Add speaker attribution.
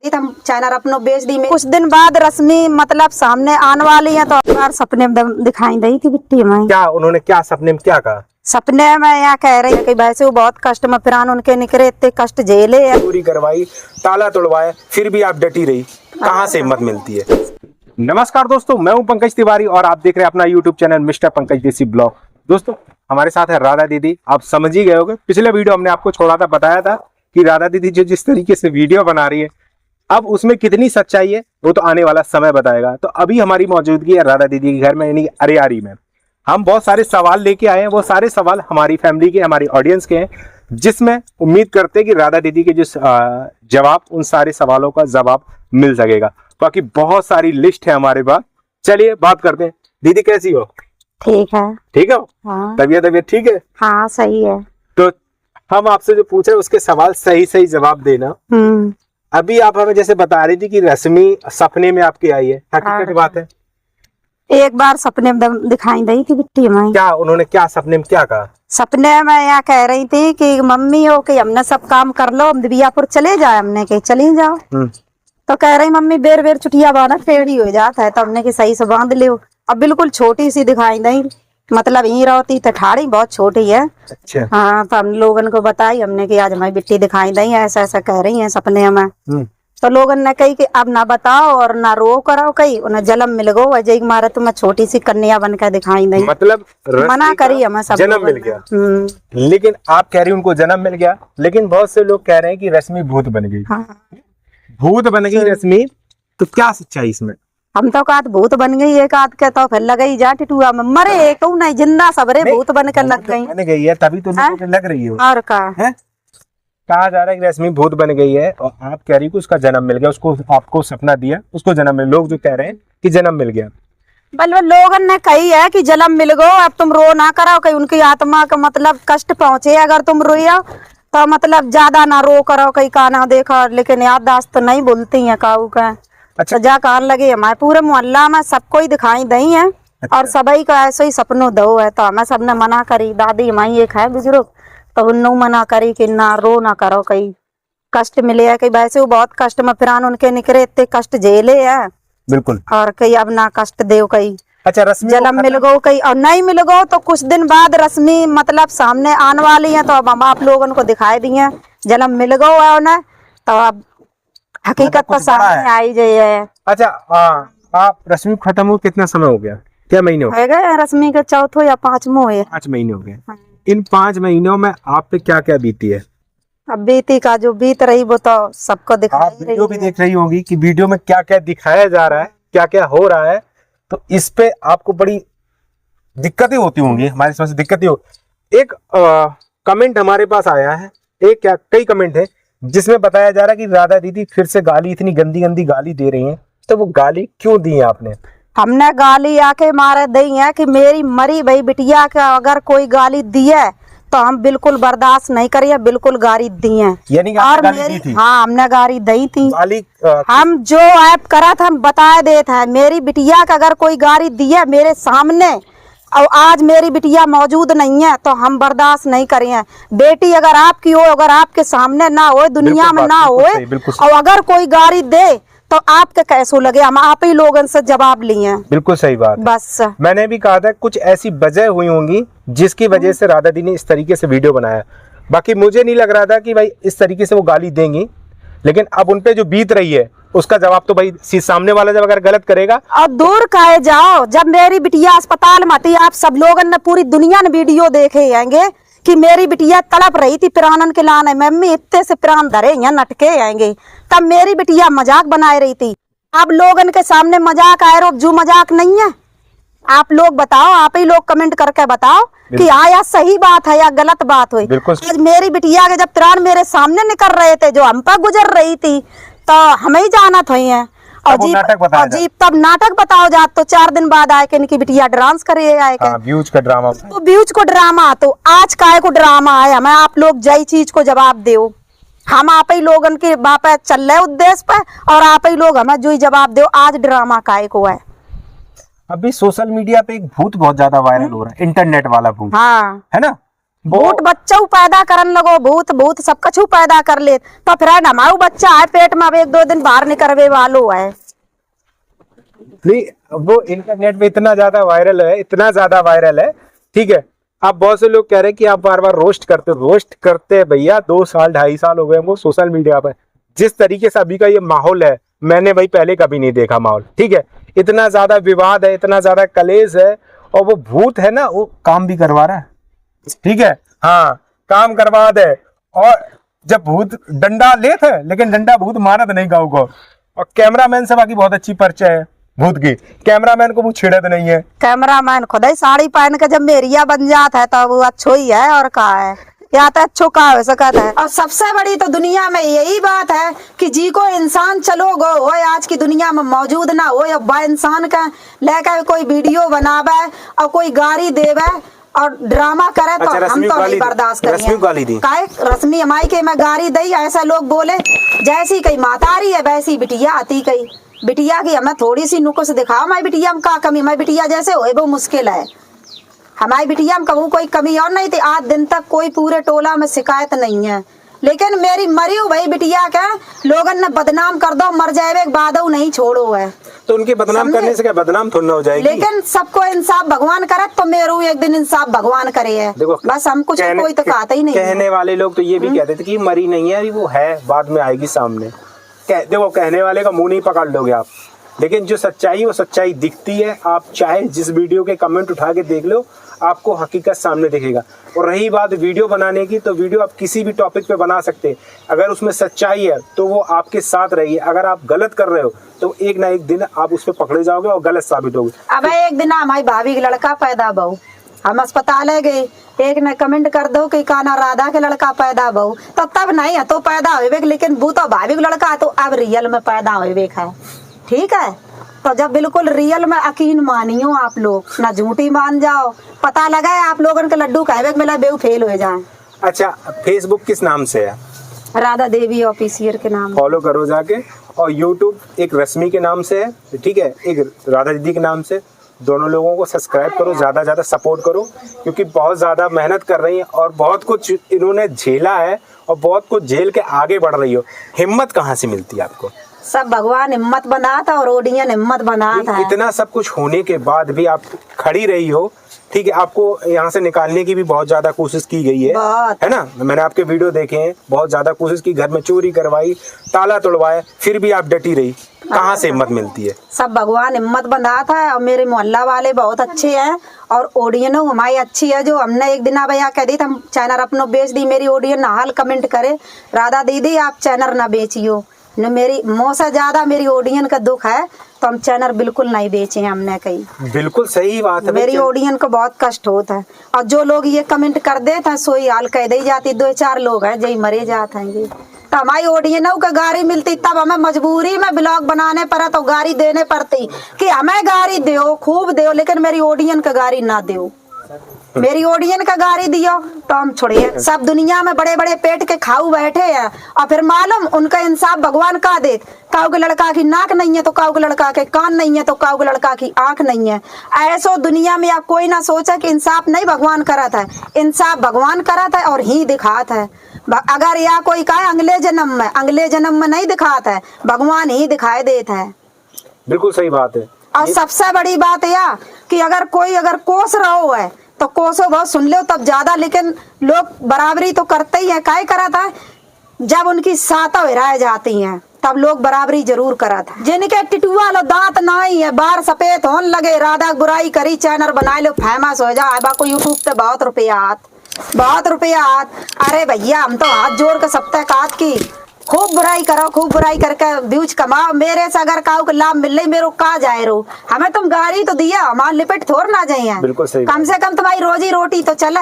Speaker 1: हम चैनल अपनो बेच दी। कुछ दिन बाद रश्मि मतलब सामने आने वाली है, तो बार सपने में दिखाई दी थी बिट्टी में।
Speaker 2: क्या उन्होंने क्या सपने में क्या कहा?
Speaker 1: सपने में यहाँ कह रही है कि वैसे वो बहुत कष्ट में प्राण उनके निकले, इतने कष्ट झेले है।
Speaker 2: पूरी करवाई, ताला तोड़वाया, फिर भी आप डटी रही, कहाँ से हिम्मत मिलती है? नमस्कार दोस्तों, मैं हूं पंकज तिवारी और आप देख रहे हैं अपना यूट्यूब चैनल मिस्टर पंकज देसी ब्लॉग। दोस्तों हमारे साथ है राधा दीदी। आप समझ ही गए होंगे, पिछले वीडियो हमने आपको छोड़ा था, बताया था कि राधा दीदी जो जिस तरीके से वीडियो बना रही है, अब उसमें कितनी सच्चाई है वो तो आने वाला समय बताएगा। तो अभी हमारी मौजूदगी है राधा दीदी के घर में, यानी अरियारी में। हम बहुत सारे सवाल लेके आए हैं, वो सारे सवाल हमारी फैमिली के, हमारी ऑडियंस के हैं, जिसमें उम्मीद करते हैं कि राधा दीदी के जो जवाब, उन सारे सवालों का जवाब मिल सकेगा। बाकी बहुत सारी लिस्ट है हमारे पास, चलिए बात करते हैं। दीदी कैसी हो?
Speaker 1: ठीक है।
Speaker 2: ठीक हो?
Speaker 1: हाँ।
Speaker 2: तबीयत ठीक है?
Speaker 1: हाँ सही है।
Speaker 2: तो हम आपसे जो पूछ रहे हैं उसके सवाल सही सही जवाब देना। अभी आप हमें जैसे बता रही थी कि रश्मि सपने में आपके आई है, हकीकत बात है?
Speaker 1: एक बार सपने में दिखाई दी थी बिट्टी में।
Speaker 2: क्या उन्होंने क्या सपने में क्या कहा?
Speaker 1: सपने में यहाँ कह रही थी कि मम्मी हो कि हमने सब काम कर लो, हम दिव्यापुर चले जाए। हमने के चली जाओ। तो कह रही मम्मी बेर बेर छुट्टियां बांधा टेढ़ी हो जाता है, तो हमने की सही से बांध लियो। अब बिल्कुल छोटी सी दिखाई दी, मतलब यही रहती तो ठाड़ी बहुत छोटी है।
Speaker 2: अच्छा।
Speaker 1: हाँ, तो हम लोगन को बताई हमने कि आज हमारी बिट्टी दिखाई दी है, ऐसा ऐसा कह रही है सपने में। तो लोगन ने कही कि अब ना बताओ और ना रो करो, कही उन्हें जन्म मिल गो वजह मारे तुम्हें छोटी सी कन्या बन कर दिखाई दी।
Speaker 2: मतलब
Speaker 1: मना करी हमें सब
Speaker 2: जन्म मिल गया। लेकिन आप कह रही उनको जन्म मिल गया, लेकिन बहुत से लोग कह रहे हैं कि रश्मि भूत बन गई।
Speaker 1: हाँ।
Speaker 2: भूत बन गई रश्मि, तो क्या सच्चाई इसमें?
Speaker 1: हम तो कहा भूत बन गई, एक आध के तो फिर लग ही जा टिटुआ में मरे, एक नहीं जिंदा सबरे भूत बन कर लग गई।
Speaker 2: बन गई है तभी तो लोगों को लग रही है।
Speaker 1: और का
Speaker 2: कहा जा रहा है कि रश्मि भूत बन गई है, और आप कह रही कि उसका जन्म मिल गया, उसको आपको सपना दिया, उसको जन्म मिल। लोग जो कह रहे हैं कि जन्म मिल गया,
Speaker 1: बल्कि लोगन ने कही है कि जन्म मिल गो, अब तुम रो ना करो, कहीं उनकी आत्मा का मतलब कष्ट पहुंचे। अगर तुम रोया तो मतलब ज्यादा ना रो करो, कहीं का ना देखो। लेकिन याददाश्त तो नहीं बोलती है काऊ का।
Speaker 2: अच्छा।
Speaker 1: जा कान लगे हमारे पूरे मोहल्ला में सबको ही दिखाई दी है।
Speaker 2: अच्छा।
Speaker 1: और सभी का ऐसे ही सपनों दो है, तो हमें सबने मना करी। दादी हमारी एक है बुजुर्ग, तो उन्होंने मना करी कि ना रो ना करो, कहीं कष्ट मिले है। कहीं वैसे वो बहुत कष्ट में प्राण उनके निकले, इतने कष्ट झेले है। बिल्कुल। और कहीं अब ना कष्ट दे कहीं। अच्छा, रश्मि जन्म मिल गो कहीं, और नहीं मिल गो तो कुछ दिन बाद रश्मि मतलब सामने आने वाली है, तो अब हम आप लोगों को दिखाई दिए जन्म मिल गो है उन्हें, तो अब हकीकत तो सामने आई जाए। अच्छा,
Speaker 2: आप रश्मि खत्म हो कितना समय हो गया? क्या महीने हो
Speaker 1: गए? रश्मि के चौथो या 5 है।
Speaker 2: 5 महीने हो गए। इन 5 महीनों में आप पे क्या क्या बीती है?
Speaker 1: अब बीती का जो बीत रही वो तो सबको दिखाई
Speaker 2: आप वीडियो भी देख रही होंगी कि वीडियो में क्या क्या दिखाया जा रहा है, क्या क्या हो रहा है, तो इस पे आपको बड़ी दिक्कतें होती होंगी। हमारी समझ से दिक्कतें हो। एक कमेंट हमारे पास आया है, एक क्या कई कमेंट है, जिसमें बताया जा रहा है कि राधा दीदी फिर से गाली, इतनी गंदी गंदी गाली दे रही हैं। तो वो गाली क्यों दी है आपने?
Speaker 1: हमने गाली आके मारे दी है कि मेरी मरी भाई बिटिया का अगर कोई गाली दी है तो हम बिल्कुल बर्दाश्त नहीं करिए, बिल्कुल गाली दी है।
Speaker 2: यानी
Speaker 1: और
Speaker 2: गाली
Speaker 1: मेरी
Speaker 2: दी थी?
Speaker 1: हाँ, हमने गाली दी थी।
Speaker 2: गाली
Speaker 1: हम जो ऐप करा था हम बता देते हैं, मेरी बिटिया का अगर कोई गाली दी है मेरे सामने, और आज मेरी बिटिया मौजूद नहीं है, तो हम बर्दाश्त नहीं करें। बेटी अगर आपकी हो, अगर आपके सामने ना हो, दुनिया में ना हो, और अगर कोई गाली दे तो आपके कैसे लगे? हम आप ही लोगों से जवाब लिए।
Speaker 2: बिल्कुल सही बात। बस मैंने भी कहा था कुछ ऐसी वजह हुई होंगी जिसकी वजह से राधा दी ने इस तरीके से वीडियो बनाया। बाकी मुझे नहीं लग रहा था कि भाई इस तरीके से वो गाली देंगी, लेकिन अब उनपे जो बीत रही है उसका जवाब तो भाई सामने वाला जब अगर गलत करेगा। और
Speaker 1: दूर काहे जाओ, जब मेरी बिटिया अस्पताल में थी, आप सब लोगों ने पूरी दुनिया ने वीडियो देखे आएंगे कि मेरी बिटिया तड़प रही थी प्राणन के लाने, मम्मी इतने से प्राण धरे यहाँ नटके आएंगे, तब मेरी बिटिया मजाक बनाए रही थी। आप लोगन के सामने मजाक आए रो, जो मजाक नहीं है। आप लोग बताओ, आप ही लोग कमेंट करके बताओ कि या सही बात है या गलत बात हुई। आज मेरी बिटिया के जब प्राण मेरे सामने निकल रहे थे, जो हम पर गुजर रही थी, तो हमें ही जाना था। और जी तब नाटक बताओ जा, तो 4 दिन बाद आए कि इनकी बिटिया डांस करे आए के
Speaker 2: व्यूज का ड्रामा,
Speaker 1: तो व्यूज को ड्रामा, तो आज काय को ड्रामा आया? मैं आप लोग जय चीज को जवाब दो। हम आप ही लोगन के बाप चल रहे उद्देश्य पे, और आप ही लोग हमें जो ही जवाब दो। आज ड्रामा काय को है?
Speaker 2: अभी सोशल मीडिया पे एक भूत बहुत ज्यादा वायरल हो रहा है, इंटरनेट वाला भूत।
Speaker 1: हाँ।
Speaker 2: है ना?
Speaker 1: भूत बच्चा पैदा करन लगो, भूत भूत सब कछु पैदा कर ले, तो फिर हमारा बच्चा है पेट में, अब 1-2 दिन बाहर निकलवे वालो है।
Speaker 2: नहीं, वो इंटरनेट पे इतना ज्यादा वायरल है, इतना ज्यादा वायरल है, ठीक है। आप बहुत से लोग कह रहे हैं कि आप बार बार रोस्ट करते हैं भैया। 2 साल 2.5 साल हो गए हमको सोशल मीडिया पर। जिस तरीके से अभी का ये माहौल है, मैंने भाई पहले कभी नहीं देखा माहौल, ठीक है। इतना ज्यादा विवाद है, इतना ज्यादा कलेश है, और वो भूत है ना, वो काम भी करवा रहा है, ठीक है। हाँ, काम करवा दे। और जब भूत डंडा लेते हैं, लेकिन डंडा भूत मारत नहीं गाँव को। और कैमरामैन से बाकी बहुत अच्छी परिचय है भूत की, कैमरामैन को वो छिड़त नहीं है।
Speaker 1: कैमरामैन खुद ही साड़ी पहन के जब मेरिया बन जाता है तो वो अच्छो ही है, और का है या तो अच्छो का हो सकता है। और सबसे बड़ी तो दुनिया में यही बात है कि जी को इंसान चलो गो हो आज की दुनिया में मौजूद ना हो, बा इंसान का लेकर कोई वीडियो बनावे और कोई गाली देवे और ड्रामा करे, तो
Speaker 2: अच्छा,
Speaker 1: हम तो नहीं बर्दाश्त करेंगे। काहे रश्मि हमारी के मैं गाली दी, ऐसा लोग बोले जैसी कई मातारी है वैसी बिटिया आती, कई बिटिया की हमें थोड़ी सी नुक्स दिखाओ, हमारी बिटिया में का कमी, हमारी बिटिया जैसे हो वो मुश्किल है। हमारी बिटिया में कबू कोई कमी और नहीं थी, आज दिन तक कोई पूरे टोला में शिकायत नहीं है। लेकिन मेरी मरी हुई भाई बिटिया के लोगन ने बदनाम कर दो, मर जाए बाद नहीं छोड़ो है,
Speaker 2: तो उनके बदनाम करने से क्या बदनाम थोड़ी ना हो जाएगी।
Speaker 1: लेकिन सबको इंसाफ भगवान करे, तो मेरू एक दिन इंसाफ भगवान करे है।
Speaker 2: देखो,
Speaker 1: बस हम कुछ कोई तो कहता ही नहीं।
Speaker 2: कहने वाले लोग तो ये भी कहते थे कि मरी नहीं है, अभी वो है, बाद में आएगी सामने। देखो, कहने वाले का मुंह नहीं पकड़ लोगे आप, लेकिन जो सच्चाई वो सच्चाई दिखती है। आप चाहे जिस वीडियो के कमेंट उठा के देख लो, आपको हकीकत सामने दिखेगा। और रही बात वीडियो बनाने की, तो वीडियो आप किसी भी टॉपिक पे बना सकते हैं। अगर उसमें सच्चाई है तो वो आपके साथ रही है, अगर आप गलत कर रहे हो तो एक ना एक दिन आप उस पर पकड़े जाओगे और गलत साबित होगे।
Speaker 1: अब एक दिन हमारी भाभी का लड़का पैदा बहु, हम अस्पताल गए, एक ने कमेंट कर दो कि काना राधा के लड़का पैदा बहु, तो तब नहीं है तो पैदा हुए, लेकिन वो तो भाभी का लड़का तो अब रियल में पैदा हुए है, ठीक है। तो जब बिल्कुल रियल में यकीन मानियो आप लोग, ना झूठी मान जाओ। पता लगा है आप लोगों के लड्डू कहवे मिला बेऊ फेल हो जाए।
Speaker 2: अच्छा, फेसबुक किस नाम से है?
Speaker 1: राधा देवी ऑफिसियल के नाम,
Speaker 2: फॉलो करो जाके। और यूट्यूब एक रश्मि के नाम से है, ठीक है, एक राधा दीदी के नाम से। दोनों लोगों को सब्सक्राइब करो, ज़्यादा ज़्यादा सपोर्ट करो, क्योंकि बहुत ज़्यादा मेहनत कर रही हैं और बहुत कुछ इन्होंने झेला है और बहुत कुछ झेल के आगे बढ़ रही हो। हिम्मत कहाँ से मिलती है आपको?
Speaker 1: सब भगवान हिम्मत बनाता और ओडियन हिम्मत बनाता है।
Speaker 2: इतना सब कुछ होने के बाद भी आप खड़ी रही हो, ठीक है। आपको यहाँ से निकालने की भी बहुत ज्यादा कोशिश की गई है ना। मैंने आपके वीडियो देखे हैं, बहुत ज्यादा कोशिश की, घर में चोरी करवाई, ताला तोड़वाए, फिर भी आप डटी रही। कहाँ से हिम्मत मिलती है? सब
Speaker 1: भगवान हिम्मत बनाता है। और मेरे मोहल्ला वाले बहुत अच्छे हैं और ऑडियनो हमारी अच्छी है। जो हमने एक दिन भैया कह दी हम चैनल अपनो बेच दी, मेरी ऑडियन हाल कमेंट करे राधा दीदी आप चैनल ना बेचियो न, मेरी मुँह से ज्यादा मेरी ऑडियन का दुख है, तो हम चैनल बिल्कुल नहीं बेचे हमने कहीं।
Speaker 2: बिल्कुल सही बात है,
Speaker 1: मेरी ऑडियन को बहुत कष्ट होता है। और जो लोग ये कमेंट कर देते हैं सोई हाल कह दी जाती, 2-4 लोग हैं जो मरे जाते हैं। तो हमारी ऑडियनों को गाड़ी मिलती तब हमें मजबूरी में ब्लॉग बनाने पड़ा, तो गाड़ी देने पड़ती कि हमें गाड़ी दो, खूब दो, लेकिन मेरी ऑडियन का गाड़ी ना दो। मेरी ऑडियन का गाड़ी दियो तो हम छोड़िए। सब दुनिया में बड़े बड़े पेट के खाऊ बैठे हैं और फिर मालूम उनका इंसाफ भगवान का दे। काऊ के लड़का की नाक नहीं है तो काऊ के लड़का के कान नहीं है तो काऊ के लड़का की आंख नहीं है। ऐसो दुनिया में आप कोई ना सोचा कि इंसाफ नहीं भगवान करा था, इंसाफ भगवान करा था और ही दिखाता है। अगर या कोई कहे अगले जन्म में नहीं दिखाता है, भगवान ही दिखाई देता है।
Speaker 2: बिल्कुल सही बात है।
Speaker 1: और सबसे बड़ी बात यह कि अगर कोई कोस रहो है तो कोसो बहुत सुन लो तब ज्यादा, लेकिन लोग बराबरी तो करते ही है। काय करा था जब उनकी साता रह जाती हैं तब लोग बराबरी जरूर करा था। जिनके टिटुआ लो दांत नहीं है, बार सफेद होने लगे, राधा बुराई करी चैनल बना लो फेमस हो जाए, बाको यूट्यूब पे बहुत रुपया आत। अरे भैया हम तो हाथ जोड़ के सप्ताह काट की खूब बुराई करो, खूब बुराई करके व्यूज कमाओ। मेरे से अगर काऊ को लाभ मिल रही मेरे का जाए रो, हमें तुम गाड़ी तो दिया, हमारे लिपट थोड़ ना जाइए,
Speaker 2: बिल्कुल सही,
Speaker 1: कम से कम तुम्हारी रोजी रोटी तो चले।